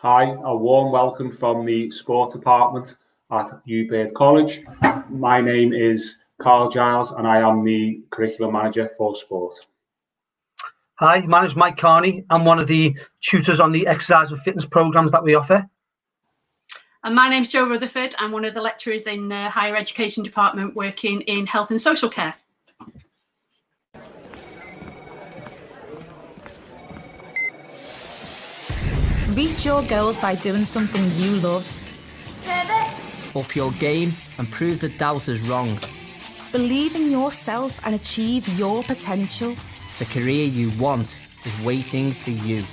Hi, a warm welcome from the Sport Department at Hugh Baird College. My name is Carl Giles and I am the Curriculum Manager for Sport. Hi, my name is Mike Carney. I'm one of the tutors on the exercise and fitness programmes that we offer. And my name's Jo Rutherford. I'm one of the lecturers in the Higher Education Department working in health and social care. Reach your goals by doing something you love. Service. Up your game and prove the doubters wrong. Believe in yourself and achieve your potential. The career you want is waiting for you.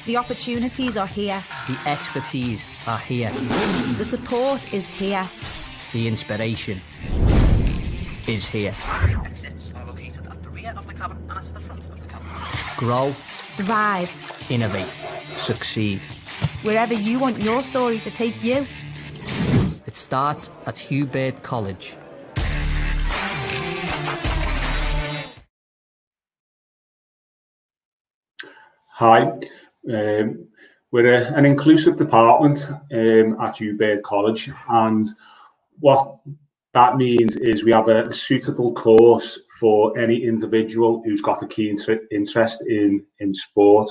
The opportunities are here. The expertise are here. The support is here. The inspiration is here. Exits are located at the rear of the cabin and at the front of the cabin. Grow. Thrive. Innovate. Succeed. Wherever you want your story to take you. It starts at Hugh Baird College. Hi, we're an inclusive department at Hugh Baird College, and what that means is we have a suitable course for any individual who's got a keen interest in sport.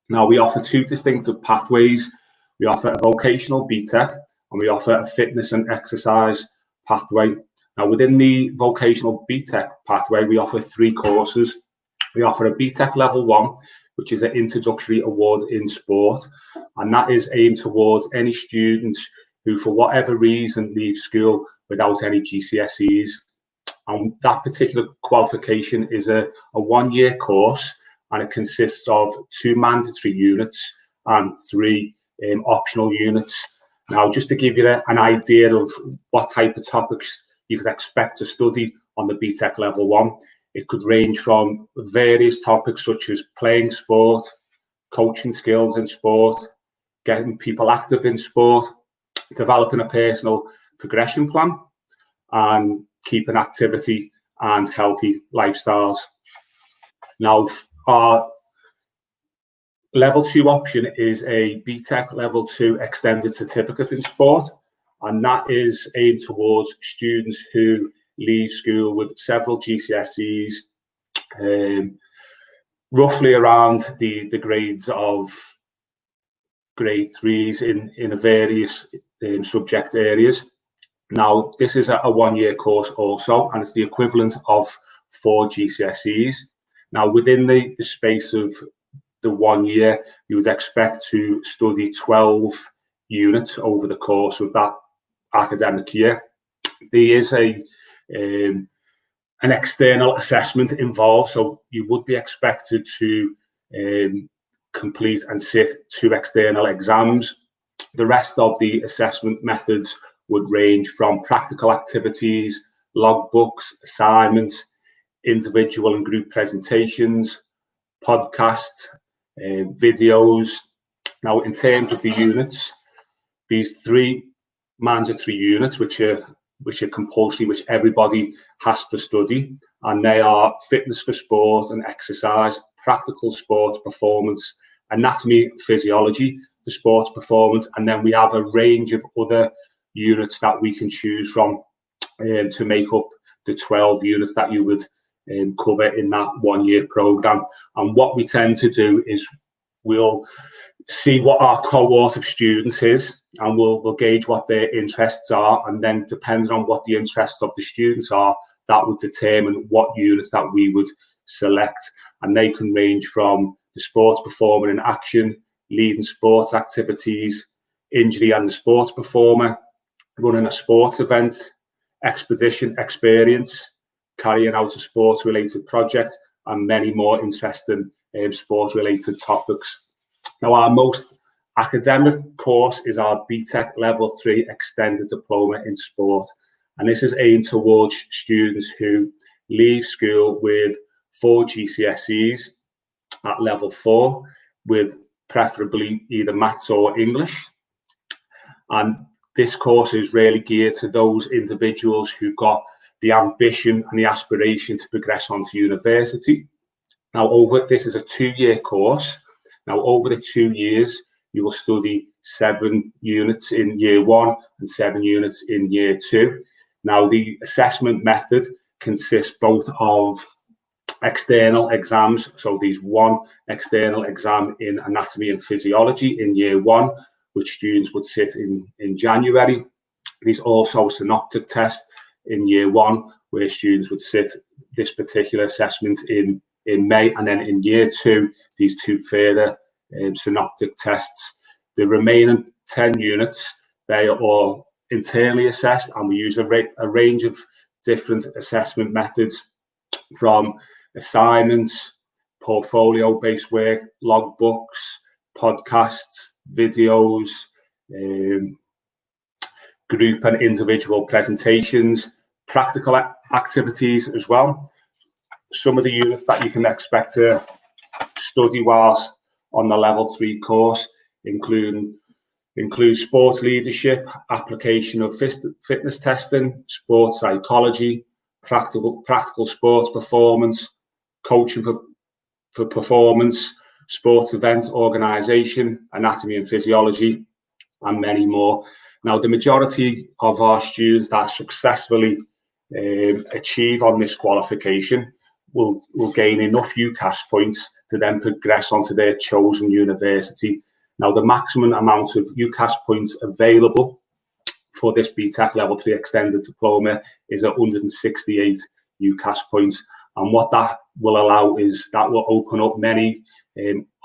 Now, we offer two distinctive pathways. We offer a vocational BTEC and we offer a fitness and exercise pathway. Now, within the vocational BTEC pathway, we offer three courses. We offer a BTEC Level 1, which is an introductory award in sport, and that is aimed towards any students who, for whatever reason, leave school without any GCSEs. And that particular qualification is a one-year course, and it consists of 2 mandatory units and 3 optional units. Now, just to give you an idea of what type of topics you could expect to study on the BTEC Level 1, it could range from various topics such as playing sport, coaching skills in sport, getting people active in sport, developing a personal progression plan, and keeping activity and healthy lifestyles. Now, our Level 2 option is a BTEC Level 2 extended certificate in sport, and that is aimed towards students who leave school with several GCSEs, roughly around the grades of grade 3s in various subject areas. Now, this is a one-year course also, and it's the equivalent of 4 GCSEs. Now, within the space of the 1 year, you would expect to study 12 units over the course of that academic year. There is an external assessment involved, so you would be expected to complete and sit 2 external exams. The rest of the assessment methods would range from practical activities, logbooks, assignments, individual and group presentations, podcasts, videos. Now, in terms of the units, these 3 mandatory units, which are compulsory, which everybody has to study, and they are fitness for sport and exercise, practical sports performance, anatomy, physiology for sports performance, and then we have a range of other units that we can choose from to make up the 12 units that you would cover in that 1 year program. And what we tend to do is we'll see what our cohort of students is, and we'll gauge what their interests are, and then depending on what the interests of the students are, that would determine what units that we would select. And they can range from the sports performer in action, leading sports activities, injury and the sports performer, running a sports event, expedition experience, carrying out a sports related project, and many more interesting sports related topics. Now, our most academic course is our BTEC Level 3 Extended Diploma in Sport, and this is aimed towards students who leave school with 4 GCSEs at Level 4, with preferably either maths or English. And this course is really geared to those individuals who've got the ambition and the aspiration to progress onto university. Now, this is a 2 year course. Now, over the 2 years, you will study 7 units in year 1 and 7 units in year 2. Now, the assessment method consists both of external exams, so there's 1 external exam in anatomy and physiology in year 1, which students would sit in January. There's also a synoptic test in year 1, where students would sit this particular assessment in May, and then in year 2, these 2 further synoptic tests. The remaining 10 units, they are all internally assessed, and we use a range of different assessment methods, from assignments, portfolio-based work, logbooks, podcasts, videos, group and individual presentations, practical activities as well. Some of the units that you can expect to study whilst on the level 3 course include sports leadership, application of fitness testing, sports psychology, practical sports performance, coaching for performance, sports event organisation, anatomy and physiology, and many more. Now, the majority of our students that successfully achieve on this qualification will gain enough UCAS points to then progress onto their chosen university. Now, the maximum amount of UCAS points available for this BTEC Level 3 Extended Diploma is 168 UCAS points. And what that will allow is that will open up many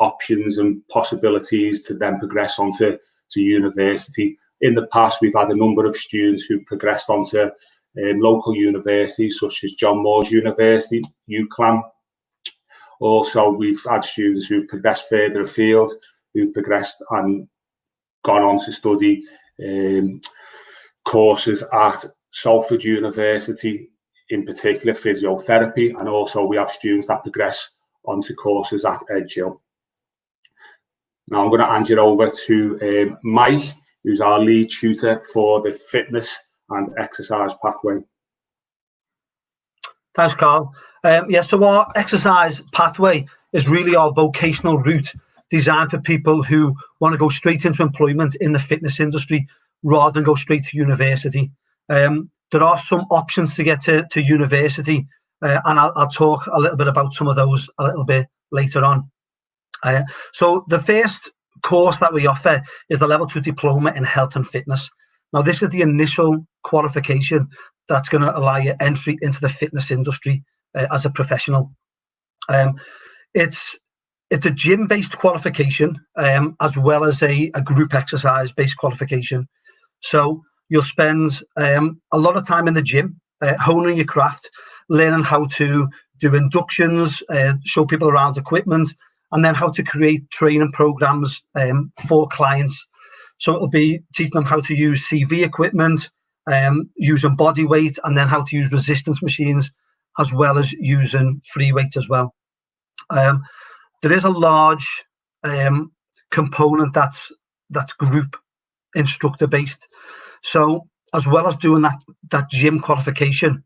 options and possibilities to then progress onto university. In the past, we've had a number of students who've progressed onto local universities such as John Moores University, UCLan. Also, we've had students who've progressed further afield, who've progressed and gone on to study courses at Salford University, in particular physiotherapy, and also we have students that progress onto courses at Edgehill. Now I'm going to hand you over to Mike, who's our lead tutor for the fitness and exercise pathway. Thanks, Carl. So our exercise pathway is really our vocational route designed for people who want to go straight into employment in the fitness industry rather than go straight to university. There are some options to get to university, and I'll talk a little bit about some of those a little bit later on. So the first course that we offer is the Level 2 Diploma in Health and Fitness. Now, this is the initial qualification that's going to allow you entry into the fitness industry as a professional. It's a gym-based qualification as well as a group exercise-based qualification. So you'll spend a lot of time in the gym, honing your craft, learning how to do inductions, show people around equipment, and then how to create training programs for clients. So it'll be teaching them how to use CV equipment, using body weight, and then how to use resistance machines, as well as using free weights as well. There is a large component that's group instructor based. So as well as doing that gym qualification,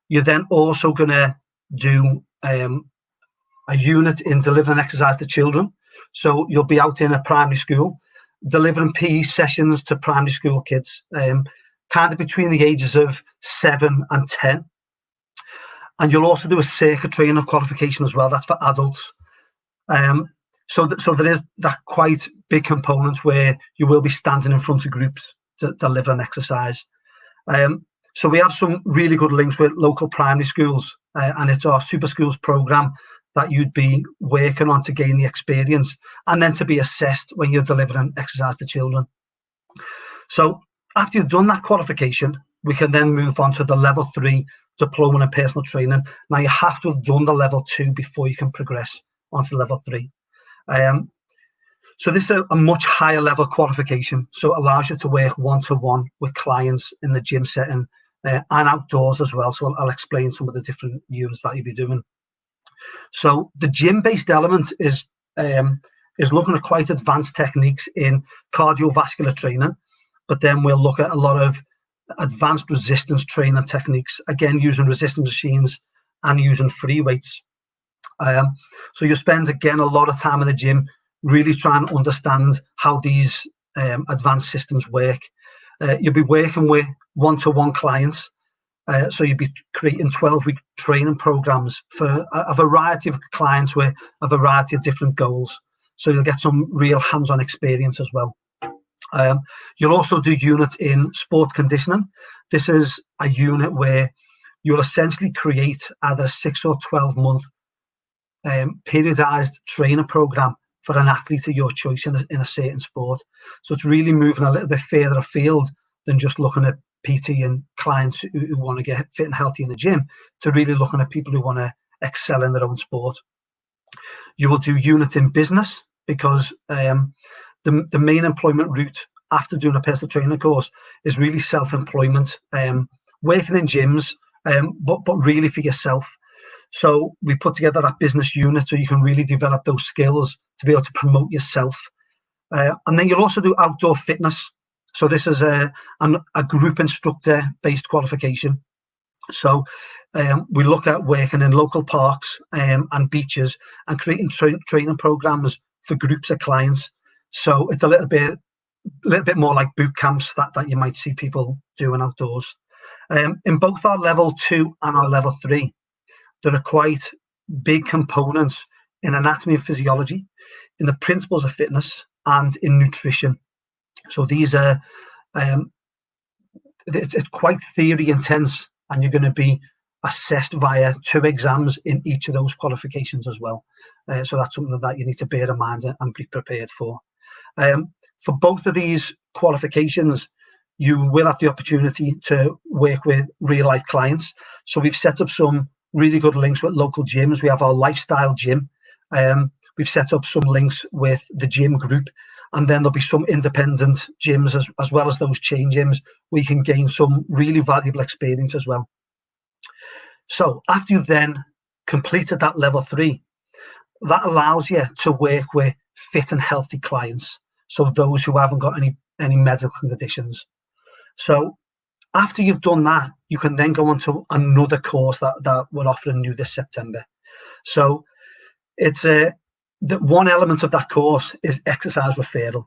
you're then also going to do a unit in delivering exercise to children. So you'll be out in a primary school delivering PE sessions to primary school kids, kind of between the ages of 7 and 10. And you'll also do a circuit trainer qualification as well. That's for adults. So there is that quite big component where you will be standing in front of groups to deliver an exercise. So we have some really good links with local primary schools, and it's our Super Schools program that you'd be working on to gain the experience and then to be assessed when you're delivering exercise to children. So after you've done that qualification, we can then move on to the Level 3 Diploma in Personal Training. Now, you have to have done the Level 2 before you can progress onto Level 3. So this is a much higher level qualification. So it allows you to work one-to-one with clients in the gym setting and outdoors as well. So I'll explain some of the different units that you'll be doing. So the gym-based element is looking at quite advanced techniques in cardiovascular training, but then we'll look at a lot of advanced resistance training techniques, again, using resistance machines and using free weights. So you spend, again, a lot of time in the gym really try and understand how these advanced systems work. You'll be working with one-to-one clients, so you'll be creating 12-week training programs for a variety of clients with a variety of different goals. So you'll get some real hands-on experience as well. You'll also do units in sports conditioning. This is a unit where you'll essentially create either a 6 or 12-month periodized training program for an athlete of your choice in a certain sport. So it's really moving a little bit further afield than just looking at PT and clients who want to get fit and healthy in the gym, to really looking at people who want to excel in their own sport. You will do units in business, because the main employment route after doing a personal training course is really self-employment, working in gyms, but really for yourself. So we put together that business unit so you can really develop those skills to be able to promote yourself. And then you'll also do outdoor fitness. So this is a group instructor based qualification. So we look at working in local parks and beaches and creating training programs for groups of clients. So it's a little bit more like boot camps that you might see people doing outdoors. In both our level 2 and our level 3, there are quite big components in anatomy and physiology, in the principles of fitness, and in nutrition. So these are, it's quite theory intense, and you're going to be assessed via 2 exams in each of those qualifications as well. So that's something that you need to bear in mind and be prepared for. For both of these qualifications, you will have the opportunity to work with real life clients. So we've set up some really good links with local gyms. We have our lifestyle gym. We've set up some links with the gym group, and then there'll be some independent gyms as well as those chain gyms where you can gain some really valuable experience as well. So after you've then completed that level 3, that allows you to work with fit and healthy clients. So those who haven't got any medical conditions. So after you've done that, you can then go on to another course that we're offering new this September. So it's the one element of that course is exercise referral.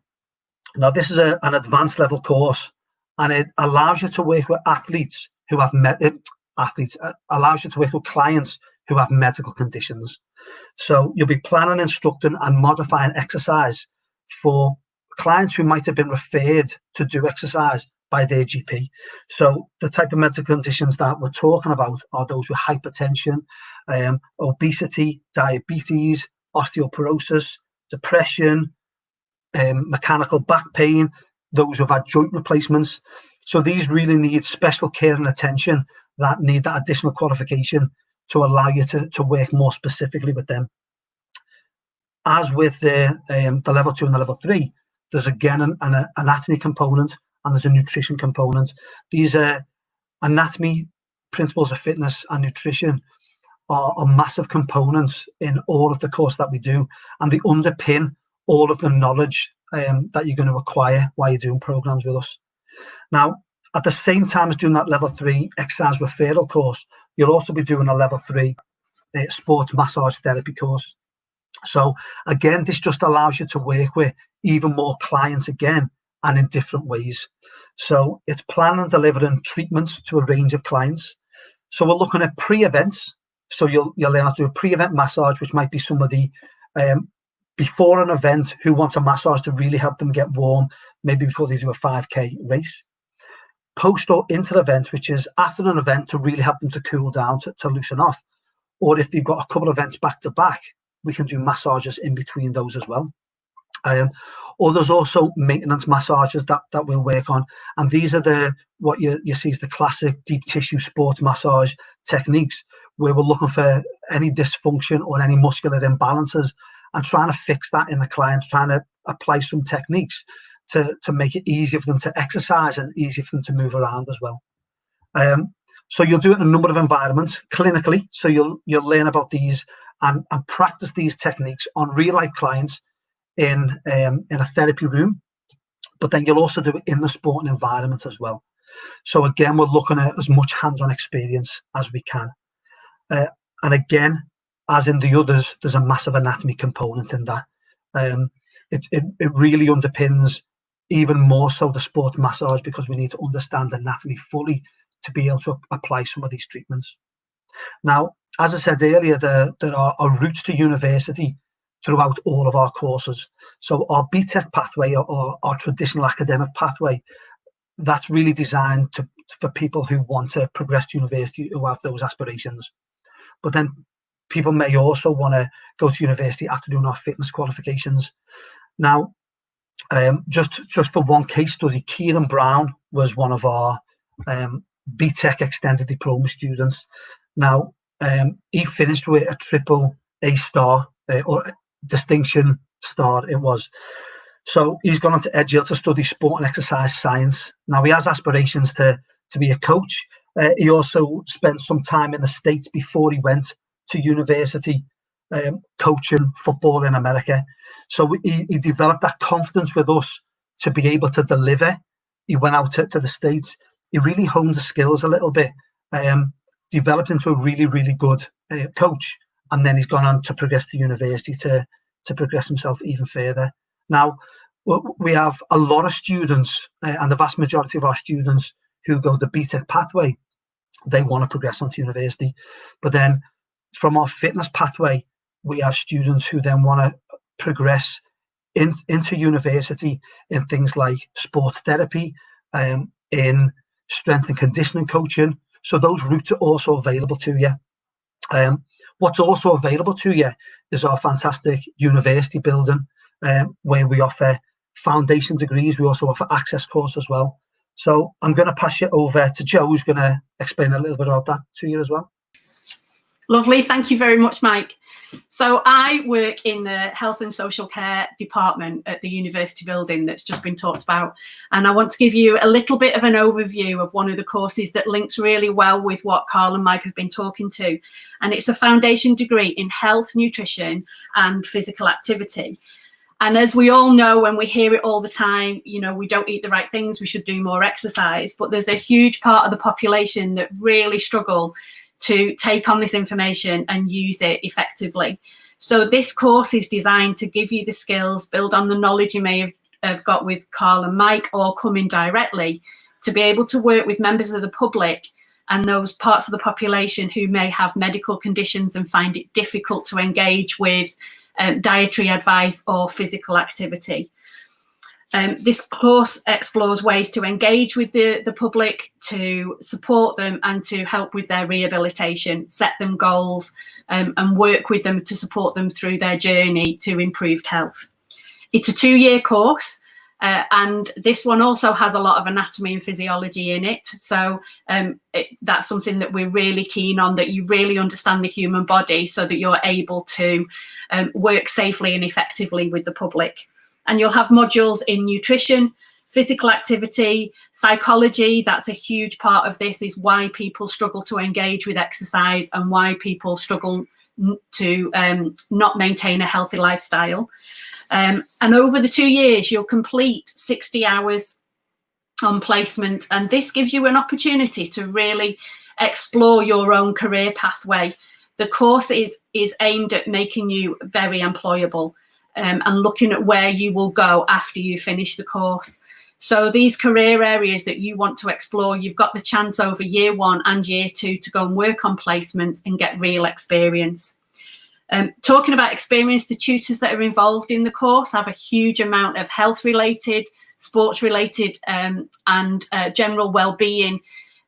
Now this is an advanced level course, and it allows you to work with athletes who have allows you to work with clients who have medical conditions. So you'll be planning, instructing, and modifying exercise for clients who might have been referred to do exercise by their GP. So the type of medical conditions that we're talking about are those with hypertension, obesity, diabetes, osteoporosis, depression, mechanical back pain, those who've had joint replacements. So these really need special care and attention that need that additional qualification to allow you to work more specifically with them. As with the level 2 and the level 3, there's again an anatomy component and there's a nutrition component. These anatomy, principles of fitness, and nutrition are massive components in all of the course that we do, and they underpin all of the knowledge that you're going to acquire while you're doing programs with us. Now, at the same time as doing that level 3 exercise referral course, you'll also be doing a level 3 sports massage therapy course. So again, this just allows you to work with even more clients again, and in different ways. So it's planning and delivering treatments to a range of clients. So we're looking at pre-events. So you'll learn how to do a pre-event massage, which might be somebody before an event who wants a massage to really help them get warm, maybe before they do a 5K race. Post or inter-event, which is after an event to really help them to cool down, to loosen off. Or if they've got a couple of events back to back, we can do massages in between those as well. Or there's also maintenance massages that we'll work on, and these are what you see as the classic deep tissue sports massage techniques, where we're looking for any dysfunction or any muscular imbalances and trying to fix that in the client, trying to apply some techniques to make it easier for them to exercise and easier for them to move around as well. So you'll do it in a number of environments clinically. So you'll learn about these and practice these techniques on real life clients in a therapy room, but then you'll also do it in the sporting environment as well. So again, we're looking at as much hands-on experience as we can. And again, as in the others, there's a massive anatomy component in that. it really underpins even more so the sport massage, because we need to understand anatomy fully to be able to apply some of these treatments. Now, as I said earlier, there are routes to university throughout all of our courses. So our BTEC pathway, or our traditional academic pathway, that's really designed for people who want to progress to university, who have those aspirations. But then people may also want to go to university after doing our fitness qualifications. Now, just for one case study, Kealan Brown was one of our BTEC extended diploma students. Now, he finished with a triple A star, or distinction star it was. So he's gone on to Edghill to study sport and exercise science. Now, he has aspirations to be a coach. He also spent some time in the States before he went to university, coaching football in America. So he developed that confidence with us to be able to deliver. He went out to the States. He really honed the skills a little bit, developed into a really, really good coach. And then he's gone on to progress to university to progress himself even further. Now, we have a lot of students, and the vast majority of our students who go the BTEC pathway, they want to progress onto university. But then from our fitness pathway, we have students who then want to progress into university in things like sports therapy, in strength and conditioning coaching. So those routes are also available to you. What's also available to you is our fantastic university building, where we offer foundation degrees. We also offer access course as well. So I'm going to pass you over to Joe, who's going to explain a little bit about that to you as well. Lovely. Thank you very much, Mike. So I work in the health and social care department at the university building that's just been talked about. And I want to give you a little bit of an overview of one of the courses that links really well with what Carl and Mike have been talking to. And it's a foundation degree in health, nutrition and physical activity. And as we all know, when we hear it all the time, you know, we don't eat the right things, we should do more exercise. But there's a huge part of the population that really struggle to take on this information and use it effectively. So this course is designed to give you the skills, build on the knowledge you may have got with Carl and Mike, or come in directly, to be able to work with members of the public and those parts of the population who may have medical conditions and find it difficult to engage with dietary advice or physical activity. This course explores ways to engage with the public, to support them and to help with their rehabilitation, set them goals, and work with them to support them through their journey to improved health. It's a 2-year course, and this one also has a lot of anatomy and physiology in it. So that's something that we're really keen on, that you really understand the human body so that you're able to work safely and effectively with the public. And you'll have modules in nutrition, physical activity, psychology. That's a huge part of this, is why people struggle to engage with exercise and why people struggle to not maintain a healthy lifestyle. And over the 2 years, you'll complete 60 hours on placement. And this gives you an opportunity to really explore your own career pathway. The course is aimed at making you very employable. And looking at where you will go after you finish the course. So these career areas that you want to explore, you've got the chance over year 1 and year 2 to go and work on placements and get real experience. Talking about experience, the tutors that are involved in the course have a huge amount of health related, sports related and general well-being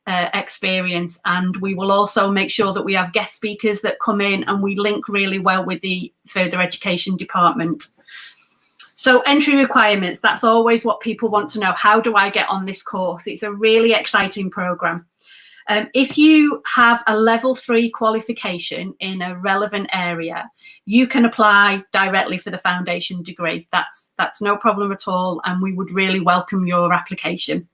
experience. And we will also make sure that we have guest speakers that come in, and we link really well with the further education department. So entry requirements, that's always what people want to know. How do I get on this course? It's a really exciting program. If you have a level 3 qualification in a relevant area, you can apply directly for the foundation degree. That's no problem at all, and we would really welcome your application.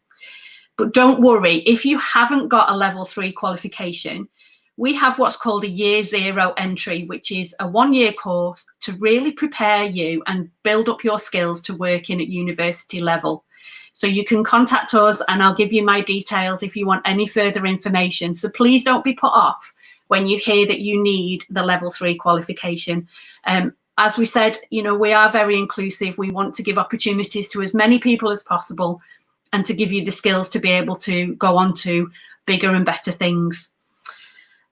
But don't worry, if you haven't got a level 3 qualification, we have what's called a year 0 entry, which is a 1-year course to really prepare you and build up your skills to work in at university level. So you can contact us and I'll give you my details if you want any further information. So please don't be put off when you hear that you need the level 3 qualification. As we said, we are very inclusive. We want to give opportunities to as many people as possible and to give you the skills to be able to go on to bigger and better things.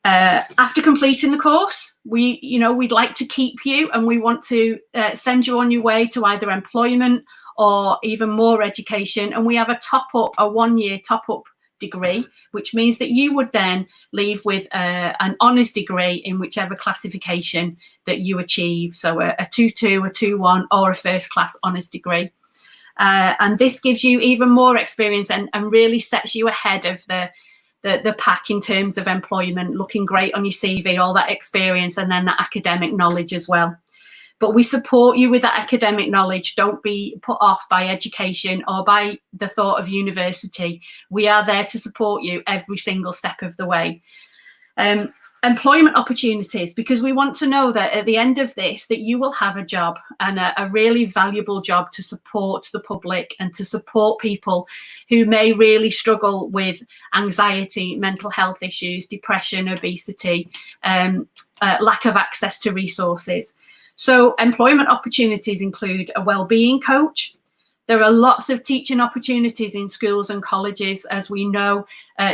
After completing the course, we'd like to keep you, and we want to send you on your way to either employment or even more education. And we have a 1 year top-up degree, which means that you would then leave with an honours degree in whichever classification that you achieve. So a 2-2, a 2-1, or a first class honours degree. And this gives you even more experience and really sets you ahead of the pack in terms of employment, looking great on your CV, all that experience, and then that academic knowledge as well. But we support you with that academic knowledge. Don't be put off by education or by the thought of university. We are there to support you every single step of the way. Employment opportunities, because we want to know that at the end of this, that you will have a job, and a really valuable job to support the public and to support people who may really struggle with anxiety, mental health issues, depression, obesity, lack of access to resources. So employment opportunities include a wellbeing coach. There are lots of teaching opportunities in schools and colleges. As we know,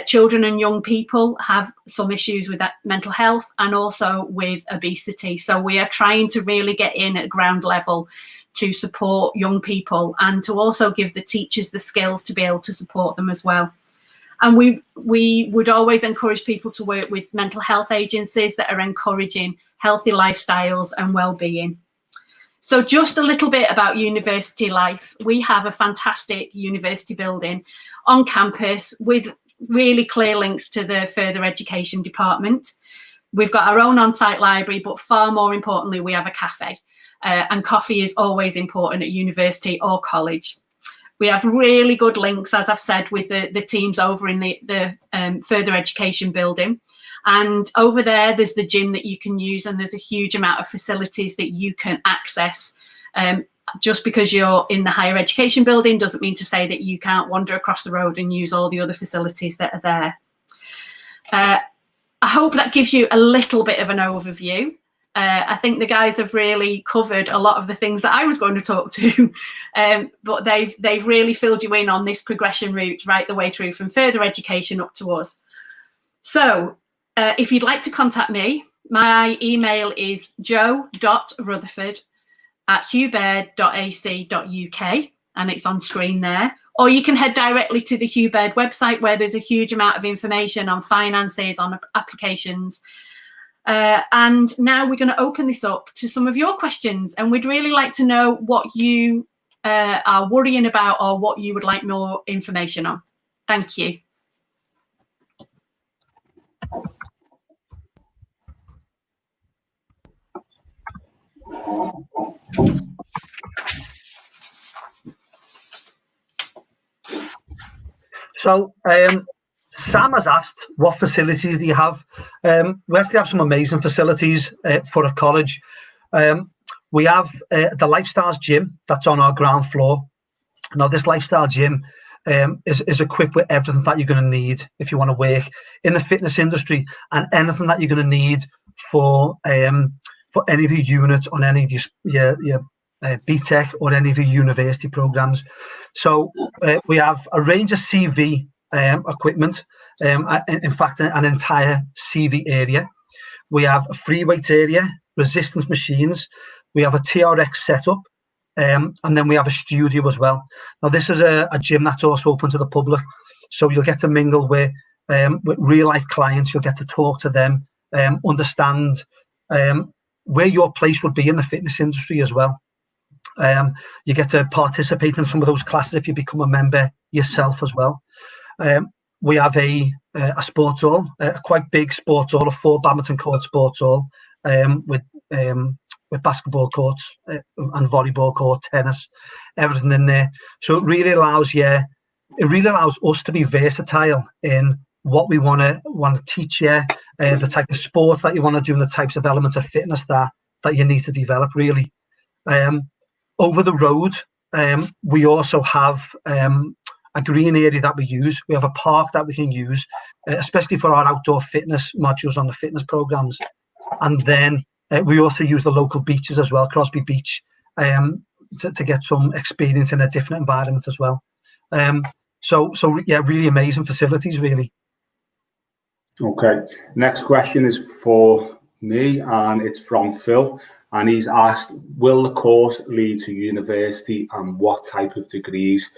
children and young people have some issues with that mental health and also with obesity. So we are trying to really get in at ground level to support young people and to also give the teachers the skills to be able to support them as well. And we would always encourage people to work with mental health agencies that are encouraging healthy lifestyles and well-being. So just a little bit about university life. We have a fantastic university building on campus with really clear links to the further education department. We've got our own on-site library, but far more importantly, we have a cafe. And coffee is always important at university or college. We have really good links, as I've said, with the teams over in the further education building. And over there, there's the gym that you can use, and there's a huge amount of facilities that you can access. Just because you're in the higher education building doesn't mean to say that you can't wander across the road and use all the other facilities that are there. I hope that gives you a little bit of an overview. I think the guys have really covered a lot of the things that I was going to talk to, but they've really filled you in on this progression route right the way through from further education up to us. So if you'd like to contact me, my email is jo.rutherford@hughbaird.ac.uk, and it's on screen there. Or you can head directly to the Hugh Baird website, where there's a huge amount of information on finances, on applications. And now we're going to open this up to some of your questions, and we'd really like to know what you are worrying about or what you would like more information on. Thank you. So Sam has asked, what facilities do you have? We actually have some amazing facilities for a college. We have the Lifestyles gym that's on our ground floor. Now, this Lifestyle gym is equipped with everything that you're going to need if you want to work in the fitness industry, and anything that you're going to need for any of your units on any of your BTEC or any of your university programs. So we have a range of CV equipment, in fact, an entire CV area. We have a free weight area, resistance machines. We have a TRX setup, and then we have a studio as well. Now, this is a gym that's also open to the public, so you'll get to mingle with real life clients. You'll get to talk to them, understand where your place would be in the fitness industry as well. You get to participate in some of those classes if you become a member yourself as well. We have a sports hall, a quite big sports hall, a 4 badminton court sports hall, with basketball courts and volleyball court, tennis, everything in there. So it really allows us to be versatile in what we want to teach you, the type of sports that you want to do, and the types of elements of fitness that you need to develop, really. Over the road, we also have a green area that we use. We have a park that we can use, especially for our outdoor fitness modules on the fitness programs. And then We also use the local beaches as well, Crosby Beach, to get some experience in a different environment as well. So yeah, really amazing facilities, really. Okay, next question is for me, and it's from Phil, and he's asked, will the course lead to university and what type of degrees?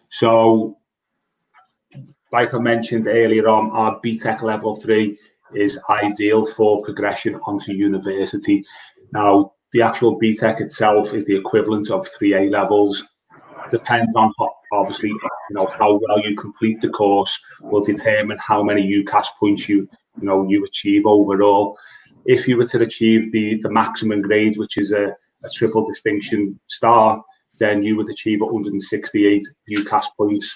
So, like I mentioned earlier on, our BTEC level 3 is ideal for progression onto university. Now, the actual BTEC itself is the equivalent of 3 A levels. Depends on, obviously, how well you complete the course will determine how many UCAS points you achieve overall. If you were to achieve the maximum grade, which is a triple distinction star, then you would achieve 168 UCAS points.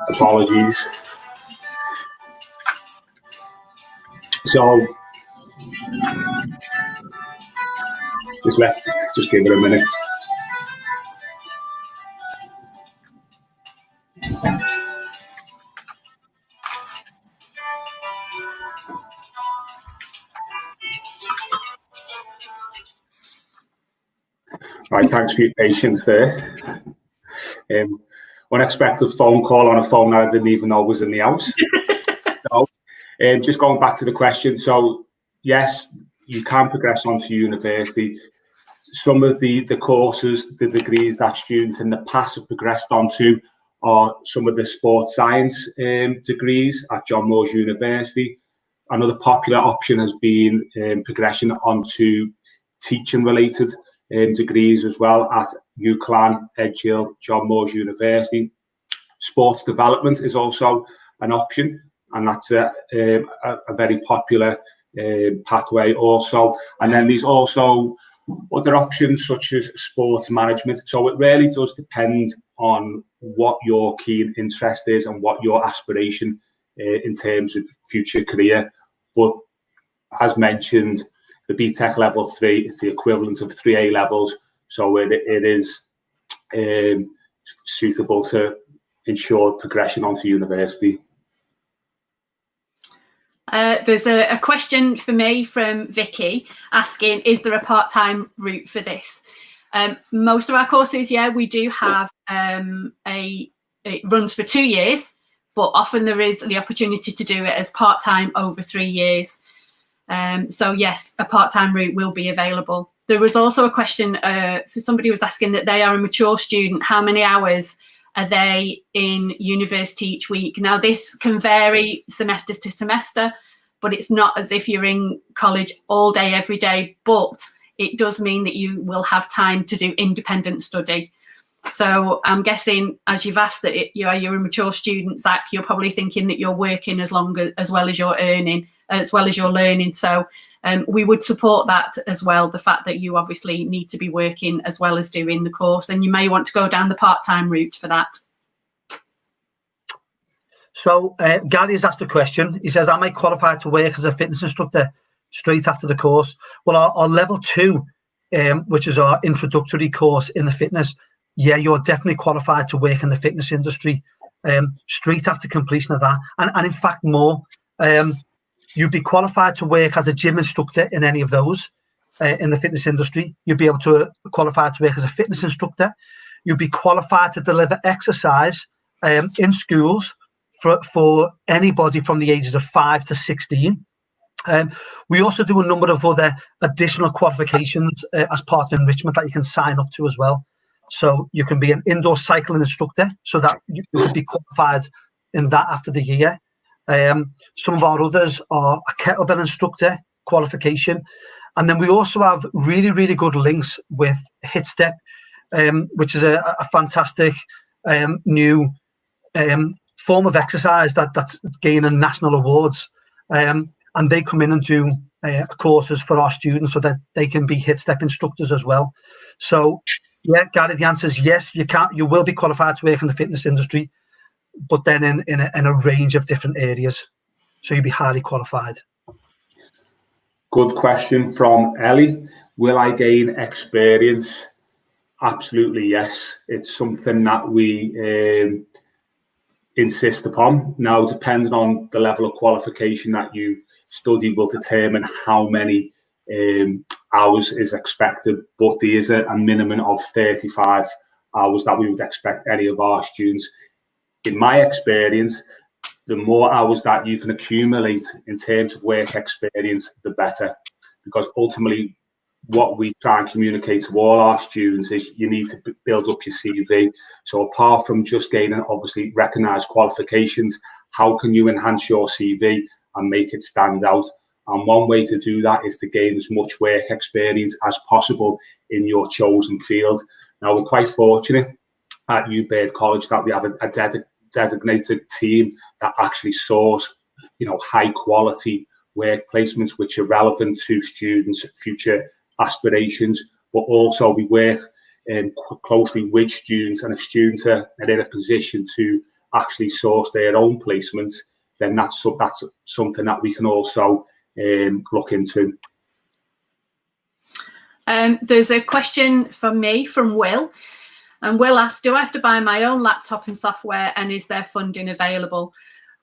Apologies. So just give it a minute. Right, thanks for your patience there. Unexpected phone call on a phone that I didn't even know was in the house. So, just going back to the question, so yes, you can progress onto university. Some of the courses, the degrees that students in the past have progressed onto are some of the sports science degrees at John Moores University. Another popular option has been progression onto teaching related degrees as well at UCLan, Edgehill, John Moores University. Sports development is also an option, and that's a very popular pathway also. And then there's also other options such as sports management. So it really does depend on what your keen interest is and what your aspiration in terms of future career. But as mentioned, the BTEC level 3 is the equivalent of 3 A levels, so it is suitable to ensure progression onto university. There's a question for me from Vicky asking, is there a part-time route for this? Most of our courses, yeah, we do have it runs for 2 years, but often there is the opportunity to do it as part-time over 3 years. So yes, a part-time route will be available. There was also a question for somebody was asking that they are a mature student. How many hours are they in university each week? Now, this can vary semester to semester, but it's not as if you're in college all day, every day, but it does mean that you will have time to do independent study. So I'm guessing, as you've asked that you're a mature student, Zach, you're probably thinking that you're working as well as you're earning, as well as you're learning. So we would support that as well, the fact that you obviously need to be working as well as doing the course, and you may want to go down the part-time route for that. So Gary has asked a question. He says, am I qualified to work as a fitness instructor straight after the course? Well, our level 2, which is our introductory course in the fitness, yeah, you're definitely qualified to work in the fitness industry straight after completion of that. And in fact, more, you'd be qualified to work as a gym instructor in any of those in the fitness industry. You'd be able to qualify to work as a fitness instructor. You'd be qualified to deliver exercise in schools for anybody from the ages of 5 to 16. We also do a number of other additional qualifications as part of enrichment that you can sign up to as well. So you can be an indoor cycling instructor, so that you could be qualified in that after the year. Some of our others are a kettlebell instructor qualification. And then we also have really, really good links with HIIT Step, which is a fantastic new form of exercise that's gaining national awards. And they come in and do courses for our students so that they can be HIIT Step instructors as well. So, yeah, Gary, the answer is yes, you will be qualified to work in the fitness industry, but then in a range of different areas. So you'll be highly qualified. Good question from Ellie. Will I gain experience? Absolutely, yes. It's something that insist upon. Now, depending on the level of qualification that you study will determine how many hours is expected, but there is a minimum of 35 hours that we would expect any of our students. In my experience, the more hours that you can accumulate in terms of work experience, the better, because ultimately what we try and communicate to all our students is you need to build up your CV. So apart from just gaining obviously recognised qualifications, how can you enhance your CV and make it stand out? And one way to do that is to gain as much work experience as possible in your chosen field. Now, we're quite fortunate at Hugh Baird College that we have a designated team that actually source, high quality work placements which are relevant to students' future aspirations. But also we work closely with students, and if students are in a position to actually source their own placements, then that's something that we can also look into. There's a question from me from Will, and Will asked, do I have to buy my own laptop and software, and is there funding available?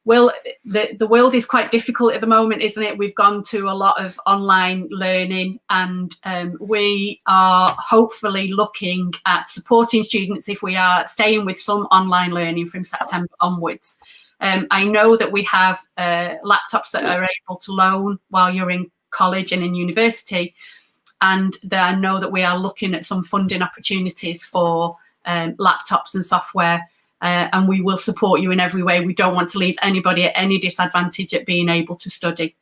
Will, the world is quite difficult at the moment, isn't it? We've gone to a lot of online learning, and we are hopefully looking at supporting students if we are staying with some online learning from September onwards. I know that we have laptops that are able to loan while you're in college and in university, and I know that we are looking at some funding opportunities for laptops and software, and we will support you in every way. We don't want to leave anybody at any disadvantage at being able to study.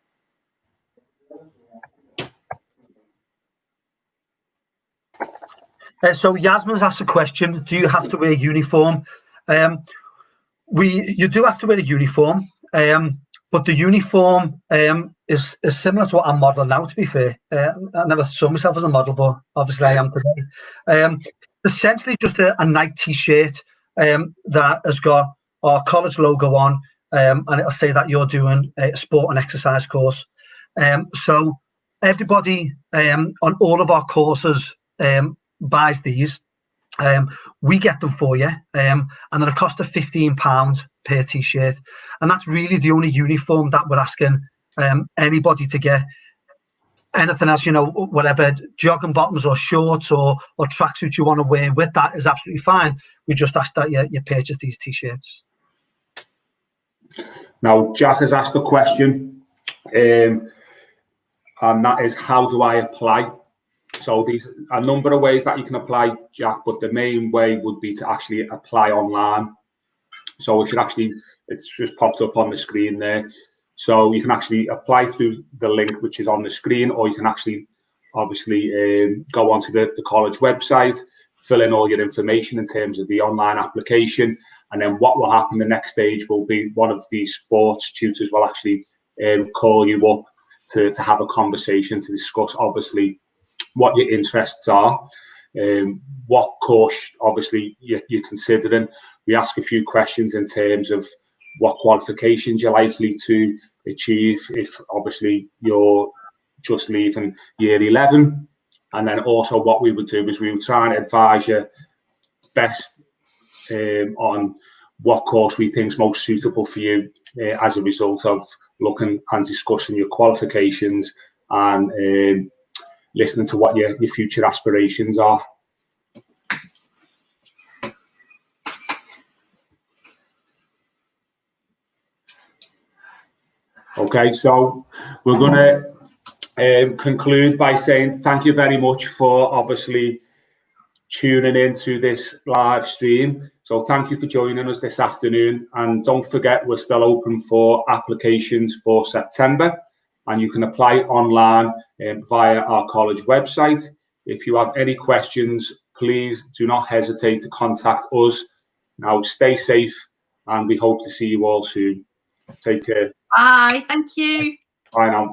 So Yasmin's asked a question, do you have to wear a uniform? You do have to wear a uniform, but the uniform is similar to what I'm modelling now, to be fair. I never saw myself as a model, but obviously I am today. Essentially just a Nike t-shirt that has got our college logo on, and it'll say that you're doing a sport and exercise course. So everybody on all of our courses buys these. We get them for you, and then a cost of £15 per t-shirt, and that's really the only uniform that we're asking anybody to get. Anything else, whatever jogging bottoms or shorts or tracksuits you want to wear with that is absolutely fine. We just ask that you purchase these t-shirts. Now, Jack has asked a question, and that is, how do I apply? So there's a number of ways that you can apply, Jack, but the main way would be to actually apply online. So if you it's just popped up on the screen there. So you can actually apply through the link which is on the screen, or you can actually obviously go onto the college website, fill in all your information in terms of the online application, and then what will happen the next stage will be one of the sports tutors will actually call you up to have a conversation to discuss obviously what your interests are, what course obviously you're considering. We ask a few questions in terms of what qualifications you're likely to achieve if obviously you're just leaving year 11. And then also what we would do is we would try and advise you best on what course we think is most suitable for you as a result of looking and discussing your qualifications and listening to what your future aspirations are. Okay, so we're going to conclude by saying thank you very much for obviously tuning into this live stream. So thank you for joining us this afternoon, and don't forget we're still open for applications for September, and you can apply online via our college website. If you have any questions, please do not hesitate to contact us. Now stay safe, and we hope to see you all soon. Take care. Bye. Thank you. Bye now.